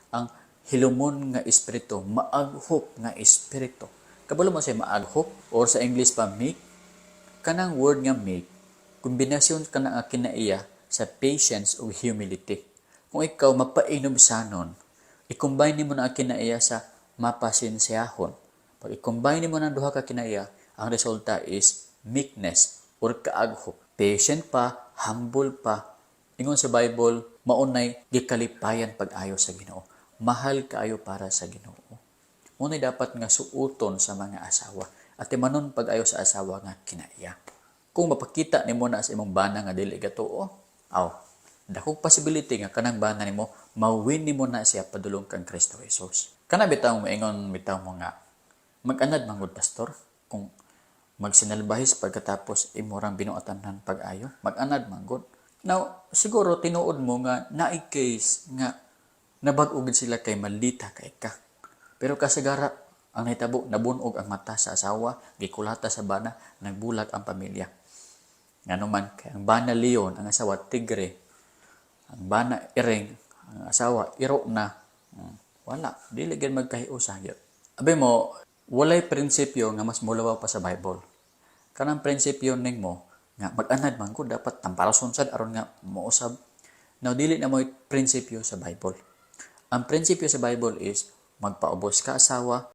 ang hilumon nga espiritu, maaghop nga espiritu. Kabalo mo siya maaghop or sa English pa make. Kanang word nga make, kombinasyon ka na kinaiya sa patience o humility. Kung ikaw mapainom sanon, i-combine mo na kinaiya sa mapasinsiyahon. Pag i-combine mo na duha ka kinaiya, ang resulta is meekness or kaaghop. Patient pa, humble pa. Ingon sa Bible, maunay gikalipayan pag-ayo sa Ginoo. Mahal kaayo para sa Ginoo. Unay dapat nga suuton sa mga asawa. At manon pag-ayo sa asawa nga kinaiya. Kung mapakita nimo na sa imong bana nga dili gatuo, dakong possibility nga kanang bana nimo mawin nimo na siya padulong kang Kristo Jesus. Kana bitaw moingon bitaw mo nga mag-anad manggod pastor kung magsinalbahis pagkatapos imurang binuatanan pag-ayo, mag-anad manggod. Now, siguro tinuod mo nga naay case nga nabag-ugid sila kay maldita kay ka. Pero kasagara ang nahitabo nabunog ang mata sa asawa, gikulata sa bana, nagbulag ang pamilya. Ngano man kay ang bana leon, ang asawa tigre, ang bana iring, ang asawa iro na. Wala, dili gid magkahiusa gyud. Abi mo, walay prinsipyo nga mas mulawaw pa sa Bible. Kanang prinsipyo ningmo nga mag-anad man ko dapat tampalason sad aron nga mousab. Now dili na mo prinsipyo sa Bible. Ang prinsipyo sa Bible is magpaubos ka asawa,